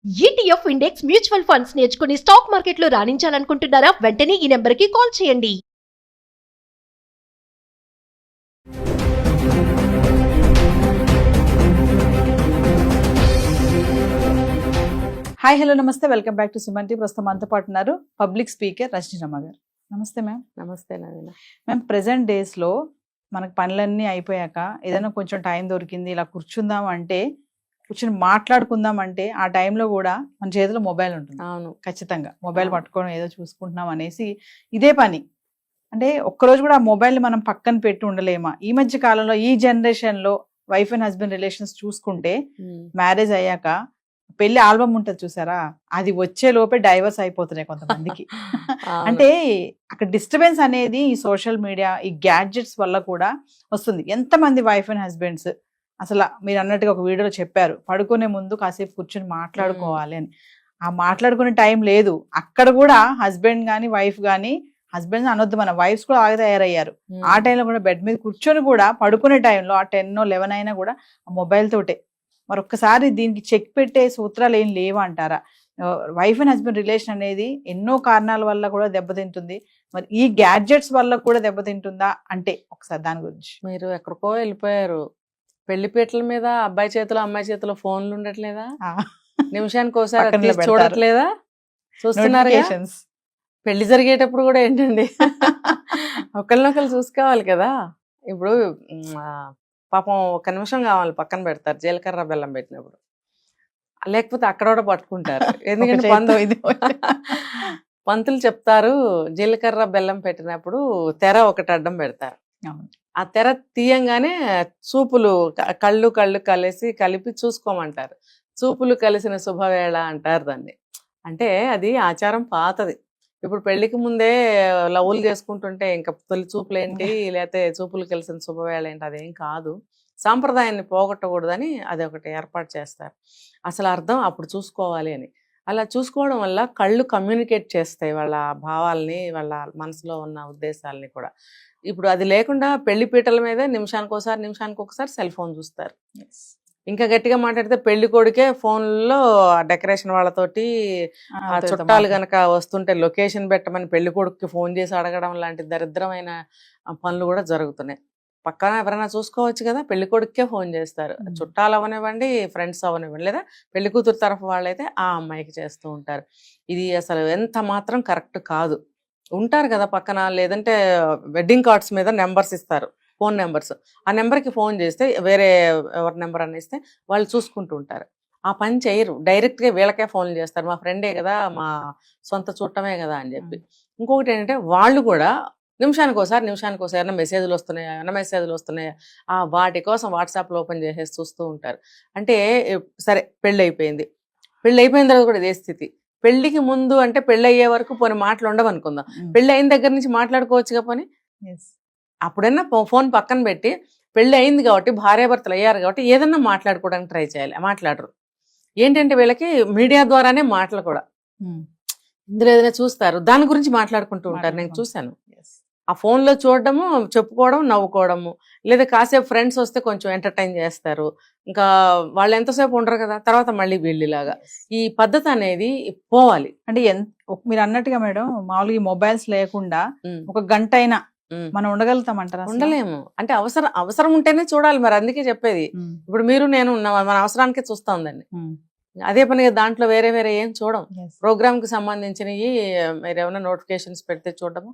ETF index mutual funds నేర్చుకుని stock మార్కెట్లో రాణించాలనుకుంటున్నారా? వెంటనే ఈ నెంబర్కి కాల్ చేయండి. హాయ్ హలో నమస్తే, welcome back to Suman T. ప్రస్తుతం మనతో పాటు ఉన్నారు పబ్లిక్ స్పీకర్ రజనీ రమ గారు. నమస్తే మ్యామ్. నమస్తే నవీన. మ్యామ్, ప్రెసెంట్ డేస్లో మనకు పనులన్నీ అయిపోయాక ఏదైనా కొంచెం టైం దొరికింది, ఇలా కూర్చుందాం అంటే, కూర్చొని మాట్లాడుకుందాం అంటే, ఆ టైంలో కూడా మన చేతిలో మొబైల్ ఉంటుంది. అవును, ఖచ్చితంగా మొబైల్ పట్టుకోవడం, ఏదో చూసుకుంటున్నాం అనేసి ఇదే పని. అంటే ఒక్కరోజు కూడా ఆ మొబైల్ని మనం పక్కన పెట్టి ఉండలేమా? ఈ మధ్య కాలంలో ఈ జనరేషన్లో వైఫ్ అండ్ హస్బెండ్ రిలేషన్స్ చూసుకుంటే, మ్యారేజ్ అయ్యాక పెళ్లి ఆల్బమ్ ఉంటుంది చూసారా, అది వచ్చే లోపే డైవర్స్ అయిపోతున్నాయి కొంతమందికి. అంటే అక్కడ డిస్టర్బెన్స్ అనేది ఈ సోషల్ మీడియా, ఈ గ్యాడ్జెట్స్ వల్ల కూడా వస్తుంది. ఎంతమంది వైఫ్ అండ్ హస్బెండ్స్ అసలు మీరు అన్నట్టుగా ఒక వీడియోలో చెప్పారు, పడుకునే ముందు కాసేపు కూర్చొని మాట్లాడుకోవాలి అని. ఆ మాట్లాడుకునే టైం లేదు. అక్కడ కూడా హస్బెండ్ కానీ వైఫ్ కానీ, హస్బెండ్స్ అనొద్దు, మన వైఫ్స్ కూడా ఆగి తయారయ్యారు. ఆ టైంలో కూడా బెడ్ మీద కూర్చొని కూడా పడుకునే టైంలో ఆ 10-11 అయినా కూడా ఆ మొబైల్ తోటే. మరొక్కసారి దీనికి చెక్ పెట్టే సూత్రాలు ఏం లేవా అంటారా? వైఫ్ అండ్ హస్బెండ్ రిలేషన్ అనేది ఎన్నో కారణాల వల్ల కూడా దెబ్బతింటుంది. మరి ఈ గ్యాడ్జెట్స్ వల్ల కూడా దెబ్బతింటుందా అంటే ఒకసారి దాని గురించి. మీరు ఎక్కడికో వెళ్ళిపోయారు. పెళ్లిపీటల మీద అబ్బాయి చేతిలో అమ్మాయి చేతిలో ఫోన్లు ఉండట్లేదా? నిమిషానికి ఒకసారి పక్కన తీసి పెడతారు. చూడట్లేదా? చూస్తున్నారు. Notifications. పెళ్లి జరిగేటప్పుడు కూడా ఏంటండి, ఒకరినొకరు చూసుకోవాలి కదా. ఇప్పుడు పాపం ఒక నిమిషం కావాలి, పక్కన పెడతారు జీలకర్ర బెల్లం పెట్టినప్పుడు. లేకపోతే అక్కడ కూడా పట్టుకుంటారు. ఎందుకంటే పంతులు చెప్తారు, జీలకర్ర బెల్లం పెట్టినప్పుడు తెర ఒకటి అడ్డం పెడతారు. ఆ తెర తీయంగానే చూపులు కళ్ళు కలిపి చూసుకోమంటారు. చూపులు కలిసిన శుభవేళ అంటారు దాన్ని. అంటే అది ఆచారం పాతది. ఇప్పుడు పెళ్లికి ముందే లవ్వులు చేసుకుంటుంటే ఇంకా తొలి చూపులు ఏంటి, లేకపోతే చూపులు కలిసిన శుభవేళ ఏంటి, అదేం కాదు. సాంప్రదాయాన్ని పోగొట్టకూడదని అది ఒకటి ఏర్పాటు చేస్తారు. అసలు అర్థం అప్పుడు చూసుకోవాలి అని. అలా చూసుకోవడం వల్ల కళ్ళు కమ్యూనికేట్ చేస్తాయి వాళ్ళ భావాల్ని, వాళ్ళ మనసులో ఉన్న ఉద్దేశాలని కూడా. ఇప్పుడు అది లేకుండా పెళ్లి పీటల మీదే నిమిషానికి ఒకసారి సెల్ ఫోన్ చూస్తారు. ఇంకా గట్టిగా మాట్లాడితే పెళ్లి కొడుకే ఫోన్లో డెకరేషన్ వాళ్ళతోటి, ఆ చుట్టాలు గనక వస్తుంటే లొకేషన్ పెట్టమని పెళ్లి కొడుకుకి ఫోన్ చేసి అడగడం లాంటి దరిద్రమైన పనులు కూడా జరుగుతున్నాయి. పక్కన ఎవరైనా చూసుకోవచ్చు కదా, పెళ్లి కొడుకే ఫోన్ చేస్తారు. చుట్టాలు అవనివ్వండి, ఫ్రెండ్స్ అవనివ్వండి, లేదా పెళ్లి కూతురు తరఫు వాళ్ళైతే ఆ అమ్మాయికి చేస్తూ ఉంటారు. ఇది అసలు ఎంత మాత్రం కరెక్ట్ కాదు. ఉంటారు కదా పక్కన, లేదంటే వెడ్డింగ్ కార్డ్స్ మీద నెంబర్స్ ఇస్తారు, ఫోన్ నెంబర్స్. ఆ నెంబర్కి ఫోన్ చేస్తే వేరే ఎవరి నెంబర్ అని ఇస్తే వాళ్ళు చూసుకుంటూ ఉంటారు. ఆ పని చేయరు, డైరెక్ట్గా వీళ్ళకే ఫోన్లు చేస్తారు. మా ఫ్రెండే కదా, మా సొంత చుట్టమే కదా అని చెప్పి. ఇంకొకటి ఏంటంటే వాళ్ళు కూడా నిమిషానికి ఒకసారి మెసేజ్లు వస్తున్నాయా వాటి కోసం వాట్సాప్లో ఓపెన్ చేసేసి చూస్తూ ఉంటారు. అంటే సరే పెళ్ళి అయిపోయిన తర్వాత కూడా ఇదే స్థితి. పెళ్లికి ముందు అంటే పెళ్ళి అయ్యే వరకు పోనీ మాటలు ఉండవనుకుందాం, పెళ్ళి అయిన దగ్గర నుంచి మాట్లాడుకోవచ్చుగా పోనీ. అప్పుడైనా ఫోన్ పక్కన పెట్టి పెళ్ళి అయింది కాబట్టి, భార్యాభర్తలు అయ్యారు కాబట్టి ఏదన్నా మాట్లాడుకోవడానికి ట్రై చేయాలి. మాట్లాడరు. ఏంటంటే వీళ్ళకి మీడియా ద్వారానే మాటలు కూడా, ఇందులో ఏదైనా చూస్తారు దాని గురించి మాట్లాడుకుంటూ ఉంటారు. నేను చూశాను. ఆ ఫోన్లో చూడడము, చెప్పుకోవడం, నవ్వుకోవడము, లేదా కాసేపు ఫ్రెండ్స్ వస్తే కొంచెం ఎంటర్టైన్ చేస్తారు. ఇంకా వాళ్ళు ఎంతసేపు ఉండరు కదా, తర్వాత మళ్ళీ వీళ్ళలాగా. ఈ పద్ధతి అనేది పోవాలి. అంటే మీరు అన్నట్టుగా మేడం, మామూలుగా ఈ మొబైల్స్ లేకుండా ఒక గంట అయినా మనం ఉండగలుగుతామంటారా? ఉండలేము. అంటే అవసరం ఉంటేనే చూడాలి. మరి అందుకే చెప్పేది, ఇప్పుడు మీరు నేను మన అవసరానికే చూస్తాం దాన్ని. అదే పనిగా దాంట్లో వేరే ఏం చూడం. ప్రోగ్రామ్ కి సంబంధించినవి మీరు ఏమైనా నోటిఫికేషన్స్ పెడితే చూడడము,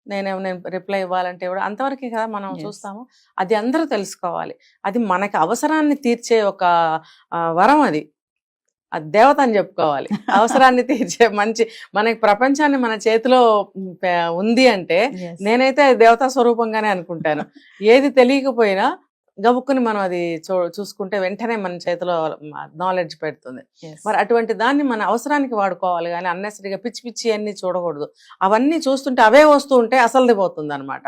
నేనేమైనా రిప్లై ఇవ్వాలంటే కూడా అంతవరకే కదా మనం చూస్తాము. అది అందరూ తెలుసుకోవాలి. అది మనకి అవసరాన్ని తీర్చే ఒక వరం. అది దేవత అని చెప్పుకోవాలి. అవసరాన్ని తీర్చే మంచి, మనకి ప్రపంచాన్ని మన చేతిలో ఉంది అంటే నేనైతే దేవతా స్వరూపంగానే అనుకుంటాను. ఏది తెలియకపోయినా గబుక్కుని మనం అది చూసుకుంటే వెంటనే మన చేతిలో నాలెడ్జ్ పెడుతుంది. మరి అటువంటి దాన్ని మన అవసరానికి వాడుకోవాలి, కానీ అన్నెసరీగా పిచ్చి అన్ని చూడకూడదు. అవన్నీ చూస్తుంటే అవే వస్తూ ఉంటే అసలుది పోతుంది అనమాట.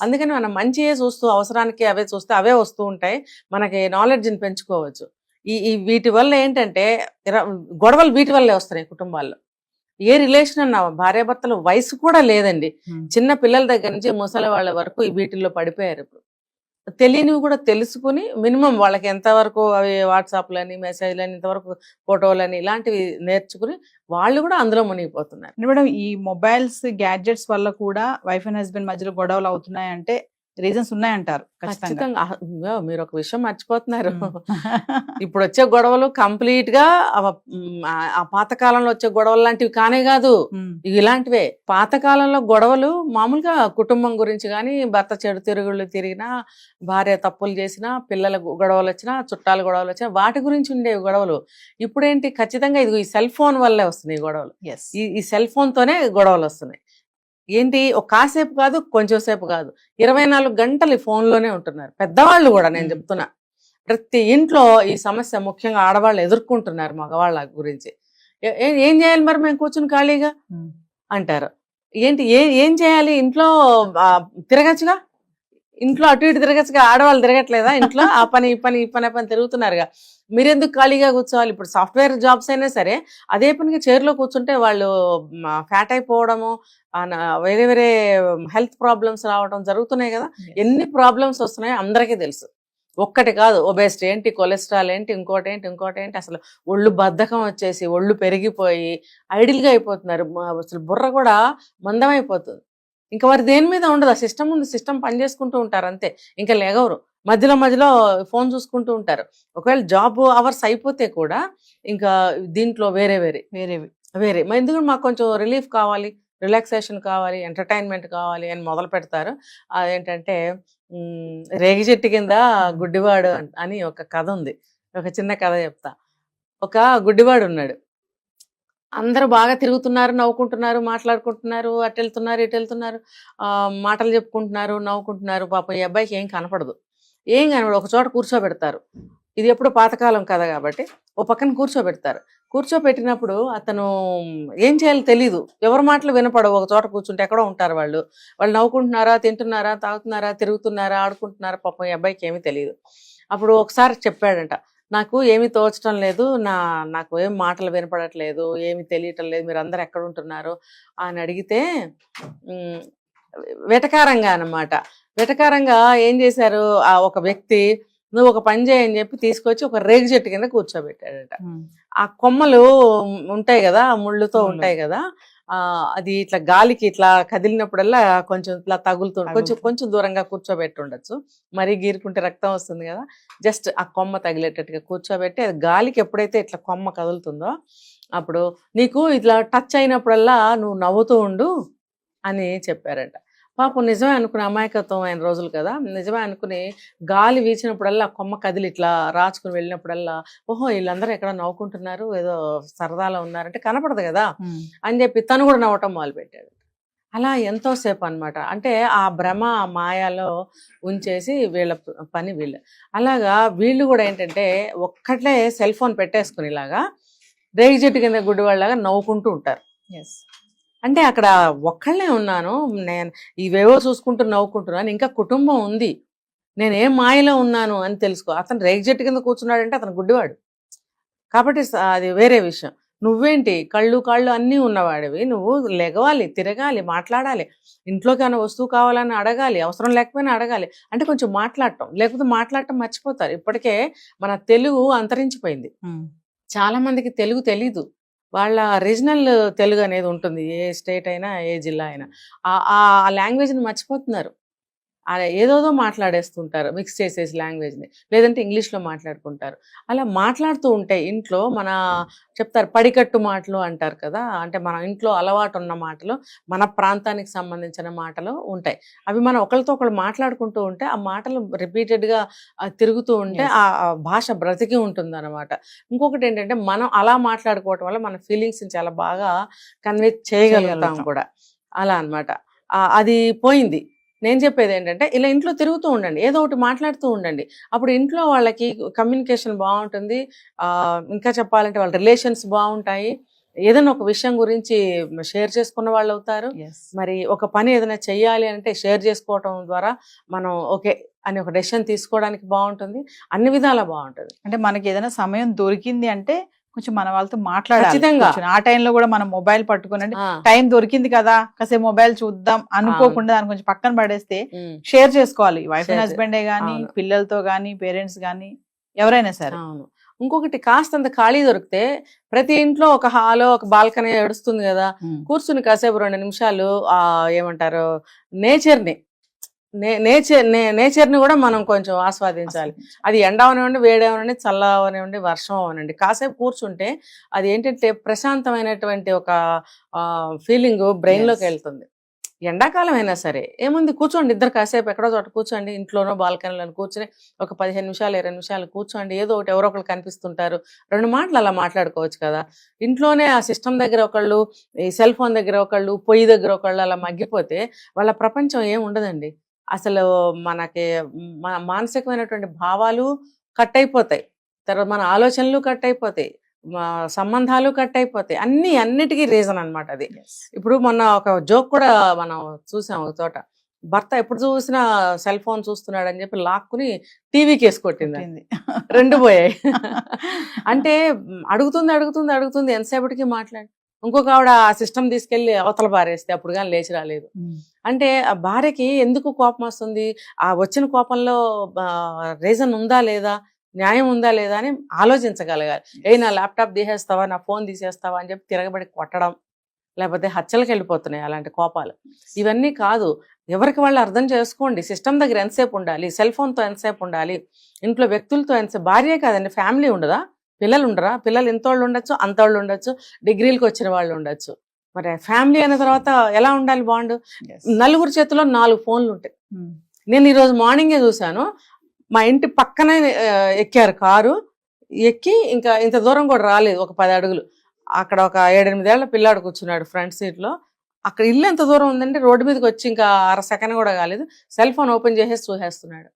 అందుకని మనం మంచియే చూస్తూ, అవసరానికి అవే చూస్తే అవే వస్తూ ఉంటాయి. మనకి నాలెడ్జ్ని పెంచుకోవచ్చు. ఈ వీటి వల్ల ఏంటంటే గొడవలు వీటి వల్లే వస్తున్నాయి కుటుంబాల్లో. ఏ రిలేషన్ అన్నా భార్యాభర్తల వయసు కూడా లేదండి. చిన్న పిల్లల దగ్గర నుంచి ముసలి వాళ్ళ వరకు వీటిల్లో పడిపోయారు. ఇప్పుడు తెలియనివి కూడా తెలుసుకుని మినిమం వాళ్ళకి ఎంతవరకు అవి వాట్సాప్లని మెసేజ్లని ఇంతవరకు ఫోటోలని ఇలాంటివి నేర్చుకుని వాళ్ళు కూడా అందులో మునిగిపోతున్నారు. మేడం ఈ మొబైల్స్ గ్యాడ్జెట్స్ వల్ల కూడా వైఫ్ అండ్ హస్బెండ్ మధ్యలో గొడవలు అవుతున్నాయి అంటే రీజన్స్ ఉన్నాయంటారు ఖచ్చితంగా. ఖచ్చితంగా. మీరు ఒక విషయం మర్చిపోతున్నారు. ఇప్పుడు వచ్చే గొడవలు కంప్లీట్ గా ఆ పాతకాలంలో వచ్చే గొడవలు లాంటివి కానే కాదు, ఇలాంటివే. పాతకాలంలో గొడవలు మామూలుగా కుటుంబం గురించి కానీ, భర్త చెడు తిరుగుళ్ళు తిరిగినా, భార్య తప్పులు చేసినా, పిల్లల గొడవలు వచ్చినా, చుట్టాల గొడవలు వచ్చినా వాటి గురించి ఉండేవి గొడవలు. ఇప్పుడేంటి ఖచ్చితంగా ఇది ఈ సెల్ ఫోన్ వల్లే వస్తున్నాయి గొడవలు. ఈ సెల్ ఫోన్ తోనే గొడవలు వస్తున్నాయి. ఏంటి ఒక కాసేపు కాదు, కొంచెం సేపు కాదు, 24 గంటలు ఈ ఫోన్లోనే ఉంటున్నారు పెద్దవాళ్ళు కూడా. నేను చెప్తున్నా, ప్రతి ఇంట్లో ఈ సమస్య ముఖ్యంగా ఆడవాళ్ళు ఎదుర్కొంటున్నారు మగవాళ్ళ గురించి. ఏం చేయాలి మరి మేము కూర్చుని ఖాళీగా అంటారు. ఏంటి ఏం చేయాలి, ఇంట్లో తిరగచ్చుగా, ఇంట్లో అటు ఇటు తిరగచ్చుగా, ఆడవాళ్ళు తిరగట్లేదా ఇంట్లో? ఆ పని ఈ పని ఈ పని తిరుగుతున్నారుగా, మీరెందుకు ఖాళీగా కూర్చోవాలి? ఇప్పుడు సాఫ్ట్వేర్ జాబ్స్ అయినా సరే అదే పనిగా చైర్లో కూర్చుంటే వాళ్ళు ఫ్యాట్ అయిపోవడము, వేరే వేరే హెల్త్ ప్రాబ్లమ్స్ రావడం జరుగుతున్నాయి కదా. ఎన్ని ప్రాబ్లమ్స్ వస్తున్నాయో అందరికీ తెలుసు. ఒక్కటి కాదు, ఒబేసిటీ ఏంటి, కొలెస్ట్రాల్ ఏంటి, ఇంకోటి ఏంటి, అసలు ఒళ్ళు బద్ధకం వచ్చేసి ఒళ్ళు పెరిగిపోయి ఐడిల్గా అయిపోతున్నారు. అసలు బుర్ర కూడా మందం అయిపోతుంది. ఇంకా వారు దేని మీద ఉండదు, ఆ సిస్టమ్ ఉంది, సిస్టమ్ పని చేసుకుంటూ ఉంటారు అంతే. ఇంకా లేగవరు, మధ్యలో ఫోన్ చూసుకుంటూ ఉంటారు. ఒకవేళ జాబ్ అవర్స్ అయిపోతే కూడా ఇంకా దీంట్లో వేరే మరి ఎందుకంటే మాకు కొంచెం రిలీఫ్ కావాలి, రిలాక్సేషన్ కావాలి, ఎంటర్టైన్మెంట్ కావాలి అని మొదలు పెడతారు. అదేంటంటే రేగి చెట్టు కింద గుడ్డివాడు అని ఒక కథ ఉంది. ఒక చిన్న కథ చెప్తా. ఒక గుడ్డివాడు ఉన్నాడు. అందరూ బాగా తిరుగుతున్నారు, నవ్వుకుంటున్నారు, మాట్లాడుకుంటున్నారు, అటు వెళ్తున్నారు ఇటు వెళ్తున్నారు, మాటలు చెప్పుకుంటున్నారు, నవ్వుకుంటున్నారు. పాపం ఈ అబ్బాయికి ఏం కనపడదు. ఒక చోట కూర్చోబెడతారు. ఇది ఎప్పుడు పాతకాలం కథ కాబట్టి ఓ పక్కన కూర్చోబెడతారు. కూర్చోబెట్టినప్పుడు అతను ఏం చేయాలో తెలీదు, ఎవరి మాటలు వినపడవు. ఒక చోట కూర్చుంటే ఎక్కడో ఉంటారు వాళ్ళు నవ్వుకుంటున్నారా, తింటున్నారా, తాగుతున్నారా, తిరుగుతున్నారా, ఆడుకుంటున్నారా, పాపం ఈ అబ్బాయికి ఏమీ తెలియదు. అప్పుడు ఒకసారి చెప్పాడంట, నాకు ఏమీ తోచడం లేదు, నాకు ఏం మాటలు వినపడట్లేదు, ఏమి తెలియటం లేదు, మీరు అందరు ఎక్కడ ఉంటున్నారు అని అడిగితే వెటకారంగా అన్నమాట. వెటకారంగా ఏం చేశారు, ఆ ఒక వ్యక్తి నువ్వు ఒక పని చేయని చెప్పి తీసుకొచ్చి ఒక రేగి చెట్టు కింద కూర్చోబెట్టాడట. ఆ కొమ్మలు ఉంటాయి కదా, ముళ్ళుతో ఉంటాయి కదా, అది ఇట్లా గాలికి ఇట్లా కదిలినప్పుడల్లా కొంచెం ఇట్లా తగులుతుంది. కొంచెం దూరంగా కూర్చోబెట్టి ఉండొచ్చు, మరీ గీరుకుంటే రక్తం వస్తుంది కదా. జస్ట్ ఆ కొమ్మ తగిలేటట్టుగా కూర్చోబెట్టి అది గాలికి ఎప్పుడైతే ఇట్లా కొమ్మ కదులుతుందో అప్పుడు నీకు ఇట్లా టచ్ అయినప్పుడల్లా నువ్వు నవ్వుతూ ఉండు అని చెప్పారట. పాపం నిజమే అనుకుని, అమాయకత్వం అయిన రోజులు కదా, నిజమే అనుకుని గాలి వీచినప్పుడల్లా కొమ్మ కదిలి ఇట్లా రాచుకుని వెళ్ళినప్పుడల్లా ఓహో వీళ్ళందరూ ఎక్కడ నవ్వుకుంటున్నారు, ఏదో సరదాలో ఉన్నారంటే కనపడదు కదా అని చెప్పి తను కూడా నవ్వటం మొదలుపెట్టాడు. అలా ఎంతోసేపు అనమాట. అంటే ఆ భ్రమ మాయాలో ఉంచేసి వీళ్ళ పని వీళ్ళు. అలాగా వీళ్ళు కూడా ఏంటంటే ఒక్కట్లే సెల్ ఫోన్ పెట్టేసుకుని ఇలాగా రేగి చెట్టు కింద గుడ్డివాళ్ళలాగా నవ్వుకుంటూ ఉంటారు. అంటే అక్కడ ఒక్కళ్ళే ఉన్నాను, నేను ఇవేవో చూసుకుంటూ నవ్వుకుంటున్నాను, ఇంకా కుటుంబం ఉంది, నేను ఏం మాయలో ఉన్నాను అని తెలుసుకో. అతను రేగి చెట్టు కింద కూర్చున్నాడంటే అతను గుడ్డివాడు కాబట్టి అది వేరే విషయం. నువ్వేంటి కాళ్ళు అన్నీ ఉన్నవాడివి, నువ్వు లెగవాలి, తిరగాలి, మాట్లాడాలి, ఇంట్లోకి ఏమైనా వస్తువు కావాలని అడగాలి, అవసరం లేకపోయినా అడగాలి, అంటే కొంచెం మాట్లాడటం, లేకపోతే మాట్లాడటం మర్చిపోతారు. ఇప్పటికే మన తెలుగు అంతరించిపోయింది. చాలా మందికి తెలుగు తెలీదు. వాళ్ళ రీజనల్ తెలుగు అనేది ఉంటుంది, ఏ స్టేట్ అయినా ఏ జిల్లా అయినా, ఆ లాంగ్వేజ్ని మర్చిపోతున్నారు. ఏదోదో మాట్లాడేస్తుంటారు, మిక్స్ చేసేసి లాంగ్వేజ్ని, లేదంటే ఇంగ్లీష్లో మాట్లాడుకుంటారు. అలా మాట్లాడుతూ ఉంటే ఇంట్లో మన చెప్తారు పడికట్టు మాటలు అంటారు కదా, అంటే మన ఇంట్లో అలవాటు ఉన్న మాటలు, మన ప్రాంతానికి సంబంధించిన మాటలు ఉంటాయి. అవి మనం ఒకరితో ఒకరు మాట్లాడుకుంటూ ఉంటే ఆ మాటలు రిపీటెడ్గా తిరుగుతూ ఉంటే ఆ భాష బ్రతికి ఉంటుంది అనమాట. ఇంకొకటి ఏంటంటే మనం అలా మాట్లాడుకోవటం వల్ల మన ఫీలింగ్స్ని చాలా బాగా కన్వే చేయగలుగుతాం కూడా. అలా అనమాట. అది పోయింది. నేను చెప్పేది ఏంటంటే ఇలా ఇంట్లో తిరుగుతూ ఉండండి, ఏదో ఒకటి మాట్లాడుతూ ఉండండి. అప్పుడు ఇంట్లో వాళ్ళకి కమ్యూనికేషన్ బాగుంటుంది. ఇంకా చెప్పాలంటే వాళ్ళ రిలేషన్స్ బాగుంటాయి. ఏదైనా ఒక విషయం గురించి షేర్ చేసుకున్న వాళ్ళు అవుతారు. మరి ఒక పని ఏదైనా చెయ్యాలి అంటే షేర్ చేసుకోవటం ద్వారా మనం ఓకే అని ఒక డెసిషన్ తీసుకోవడానికి బాగుంటుంది. అన్ని విధాలా బాగుంటుంది. అంటే మనకి ఏదైనా సమయం దొరికింది అంటే కొంచెం మన వాళ్ళతో మాట్లాడాలి ఖచ్చితంగా. కూర్చొని. ఆ టైంలో కూడా మనం మొబైల్ పట్టుకుని అంటే ఆ, టైం దొరికింది కదా కాసేపు మొబైల్ చూద్దాం అనుకోకుండా దాన్ని కొంచెం పక్కన పడేస్తే ఉమ్, షేర్ చేసుకోవాలి. వైఫ్ అండ్ Share హస్బెండే గానీ, అవును. పిల్లలతో గానీ, పేరెంట్స్ గానీ ఎవరైనా సరే. అవును. ఇంకొకటి కాస్తంత ఖాళీ దొరికితే ప్రతి ఇంట్లో ఒక హాలో ఒక బాల్కనీ ఏడుస్తుంది కదా, కూర్చుని కాసేపు 2 నిమిషాలు ఏమంటారు నేచర్ని నేచర్ని కూడా మనం కొంచెం ఆస్వాదించాలి. అది ఎండ అవనివ్వండి, వేడి అవనివ్వండి, చల్ల అవనివ్వండి, వర్షం అవనివ్వండి, కాసేపు కూర్చుంటే అది ఏంటంటే ప్రశాంతమైనటువంటి ఒక ఫీలింగ్ బ్రెయిన్లోకి Yes. వెళ్తుంది. ఎండాకాలం అయినా సరే ఏముంది, కూర్చోండి ఇద్దరు కాసేపు ఎక్కడో చోట కూర్చోండి, ఇంట్లోనో బాల్కనీలో కూర్చొని ఒక 15 నిమిషాలు 20 నిమిషాలు కూర్చోండి. ఏదో ఒకటి ఎవరో ఒకళ్ళు కనిపిస్తుంటారు, 2 మాటలు అలా మాట్లాడుకోవచ్చు కదా. ఇంట్లోనే ఆ సిస్టమ్ దగ్గర ఒకళ్ళు, ఈ సెల్ ఫోన్ దగ్గర ఒకళ్ళు, పొయ్యి దగ్గర ఒకళ్ళు అలా మగ్గిపోతే వాళ్ళ ప్రపంచం ఏం ఉండదండి. అసలు మనకి మానసికమైనటువంటి భావాలు కట్ అయిపోతాయి, తర్వాత మన ఆలోచనలు కట్ అయిపోతాయి, మా సంబంధాలు కట్ అయిపోతాయి, అన్నిటికీ రీజన్ అన్నమాట అది. ఇప్పుడు మొన్న ఒక జోక్ కూడా మనం చూసాం ఒక చోట, భర్త ఎప్పుడు చూసినా సెల్ ఫోన్ చూస్తున్నాడు అని చెప్పి లాక్కుని టీవీకి వేసి కొట్టింది, 2 పోయాయి. అంటే అడుగుతుంది ఎంతసేపటికి మాట్లాడి, ఇంకొక ఆవిడ ఆ సిస్టమ్ తీసుకెళ్లి అవతల పారేస్తే అప్పుడు కానీ లేచి రాలేదు. అంటే ఆ భార్యకి ఎందుకు కోపం వస్తుంది, ఆ వచ్చిన కోపంలో రీజన్ ఉందా లేదా, న్యాయం ఉందా లేదా అని ఆలోచించగలగాలి. నా ల్యాప్టాప్ తీసేస్తావా, నా ఫోన్ తీసేస్తావా అని చెప్పి తిరగబడి కొట్టడం, లేకపోతే హత్యలకు వెళ్ళిపోతున్నాయి అలాంటి కోపాలు. ఇవన్నీ కాదు, ఎవరికి వాళ్ళు అర్థం చేసుకోండి. సిస్టమ్ దగ్గర ఎంతసేపు ఉండాలి, సెల్ ఫోన్తో ఎంతసేపు ఉండాలి, ఇంట్లో వ్యక్తులతో ఎంతసేపు, భార్యే కాదండి ఫ్యామిలీ ఉండదా, పిల్లలు ఉండరా, పిల్లలు ఇంతోళ్ళు ఉండొచ్చు అంతోళ్ళు ఉండొచ్చు, డిగ్రీలకు వచ్చిన వాళ్ళు ఉండొచ్చు. మరి ఫ్యామిలీ అనే తర్వాత ఎలా ఉండాలి బాండ్? నలుగురు చేతిలో 4 ఫోన్లు ఉంటాయి. నేను ఈరోజు మార్నింగే చూశాను, మా ఇంటి పక్కనే ఎక్కారు కారు, ఎక్కి ఇంకా ఇంత దూరం కూడా రాలేదు, ఒక 10 అడుగులు, అక్కడ ఒక 7-8 ఏళ్ల పిల్లాడు కూర్చున్నాడు ఫ్రంట్ సీట్లో. అక్కడ ఇల్లు ఎంత దూరం ఉందంటే రోడ్డు మీదకి వచ్చి ఇంకా 1/2 సెకండ్ కూడా కాలేదు, సెల్ ఫోన్ ఓపెన్ చేసేసి చూసేస్తున్నాడు.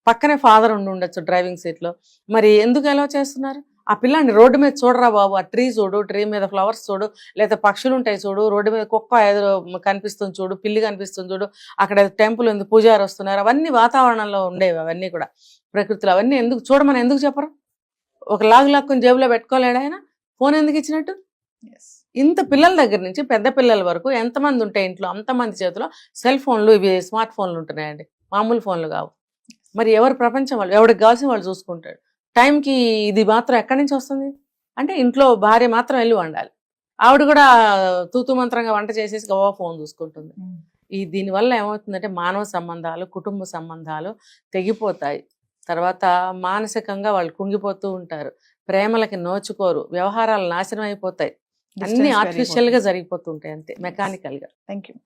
పక్కనే ఫాదర్ ఉండొచ్చు డ్రైవింగ్ సీట్లో. మరి ఎందుకు ఎలా చేస్తున్నారు? ఆ పిల్లాడిని రోడ్డు మీద చూడరా బాబు, ఆ ట్రీ చూడు, ట్రీ మీద ఫ్లవర్స్ చూడు, లేదా పక్షులు ఉంటాయి చూడు, రోడ్డు మీద కుక్క ఎదురు కనిపిస్తుంది చూడు, పిల్లి కనిపిస్తుంది చూడు, అక్కడ టెంపుల్ ఉంది, పూజారి వస్తున్నారు, అవన్నీ వాతావరణంలో ఉండేవి, అవన్నీ కూడా ప్రకృతిలో. అవన్నీ ఎందుకు చూడమని ఎందుకు చెప్పరు? ఒక లాక్కుని జేబులో పెట్టుకోలేడు ఆయన, ఫోన్ ఎందుకు ఇచ్చినట్టు? ఇంత పిల్లల దగ్గర నుంచి పెద్ద పిల్లల వరకు ఎంతమంది ఉంటాయి ఇంట్లో, అంతమంది చేతిలో సెల్ ఫోన్లు, ఇవి స్మార్ట్ ఫోన్లు ఉంటున్నాయండి, మామూలు ఫోన్లు కావు. మరి ఎవరి ప్రపంచం వాళ్ళు, ఎవరికి కావాల్సిన వాళ్ళు చూసుకుంటాడు. టైంకి ఇది మాత్రం ఎక్కడి నుంచి వస్తుంది అంటే ఇంట్లో భార్య మాత్రం వెళ్ళి వండాలి, ఆవిడ కూడా తూతు మంత్రంగా వంట చేసేసి గవా ఫోన్ చూసుకుంటుంది. దీనివల్ల ఏమవుతుందంటే మానవ సంబంధాలు, కుటుంబ సంబంధాలు తెగిపోతాయి. తర్వాత మానసికంగా వాళ్ళు కుంగిపోతూ ఉంటారు, ప్రేమలకి నోచుకోరు, వ్యవహారాలు నాశనం అయిపోతాయి, అన్ని ఆర్టిఫిషియల్ గా జరిగిపోతుంటాయి, అంతే మెకానికల్ గా. Thank you.